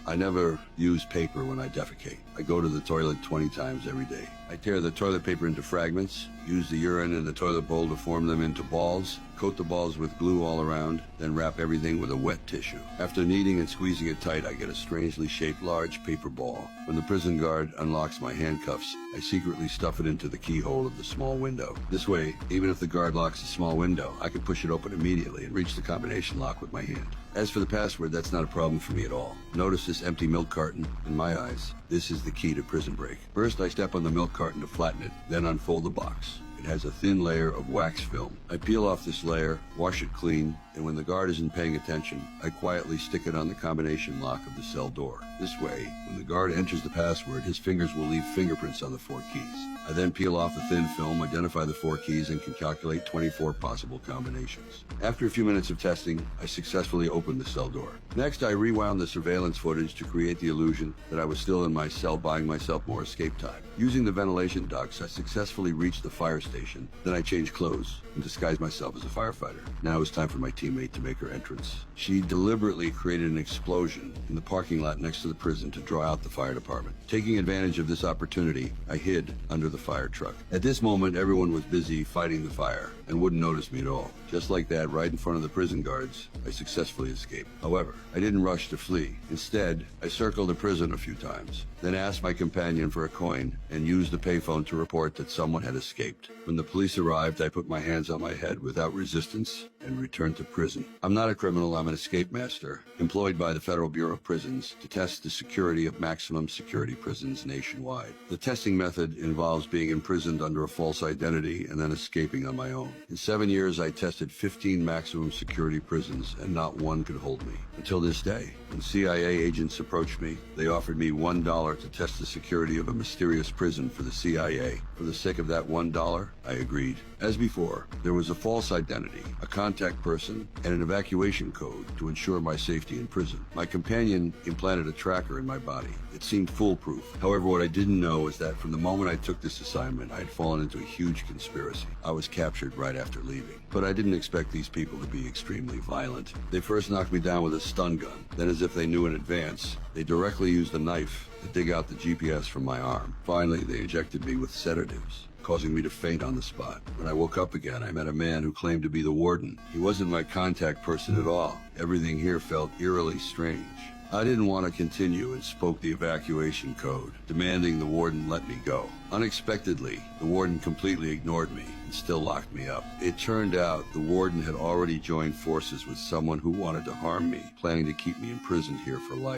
I never use paper when I defecate. I go to the toilet 20 times every day. I tear the toilet paper into fragments, use the urine in the toilet bowl to form them into balls, coat the balls with glue all around, then wrap everything with a wet tissue. After kneading and squeezing it tight, I get a strangely shaped large paper ball. When the prison guard unlocks my handcuffs, I secretly stuff it into the keyhole of the small window. This way, even if the guard locks the small window, I can push it open immediately and reach the combination lock with my hand. As for the password, that's not a problem for me at all. Notice this empty milk carton? In my eyes, this is the key to prison break. First, I step on the milk carton to flatten it, then unfold the box. It has a thin layer of wax film. I peel off this layer, wash it clean, and when the guard isn't paying attention, I quietly stick it on the combination lock of the cell door. This way, when the guard enters the password, his fingers will leave fingerprints on the 4 keys. I then peel off the thin film, identify the 4 keys, and can calculate 24 possible combinations. After a few minutes of testing, I successfully opened the cell door. Next, I rewound the surveillance footage to create the illusion that I was still in my cell buying myself more escape time. Using the ventilation ducts, I successfully reached the fire station. Then I changed clothes and disguised myself as a firefighter. Now it was time for my teammate to make her entrance. She deliberately created an explosion in the parking lot next to the prison to draw out the fire department. Taking advantage of this opportunity, I hid under the fire truck. At this moment, everyone was busy fighting the fire and wouldn't notice me at all. Just like that, right in front of the prison guards, I successfully escaped. However, I didn't rush to flee. Instead, I circled the prison a few times, then asked my companion for a coin and used the payphone to report that someone had escaped. When the police arrived, I put my hands on my head without resistance and returned to prison. I'm not a criminal, I'm an escape master, employed by the Federal Bureau of Prisons to test the security of maximum security prisons nationwide. The testing method involves being imprisoned under a false identity and then escaping on my own. In 7 years, I tested 15 maximum security prisons and not one could hold me. Until this day, when CIA agents approached me, they offered me $1 to test the security of a mysterious prison for the CIA. For the sake of that $1, I agreed. As before, there was a false identity, a contact person, and an evacuation code to ensure my safety in prison. My companion implanted a tracker in my body. It seemed foolproof. However, what I didn't know is that from the moment I took this assignment, I had fallen into a huge conspiracy. I was captured right after leaving. But I didn't expect these people to be extremely violent. They first knocked me down with a stun gun. Then, as if they knew in advance, they directly used a knife to dig out the GPS from my arm. Finally, they injected me with sedatives, causing me to faint on the spot. When I woke up again, I met a man who claimed to be the warden. He wasn't my contact person at all. Everything here felt eerily strange. I didn't want to continue and spoke the evacuation code, demanding the warden let me go. Unexpectedly, the warden completely ignored me and still locked me up. It turned out the warden had already joined forces with someone who wanted to harm me, planning to keep me imprisoned here for life.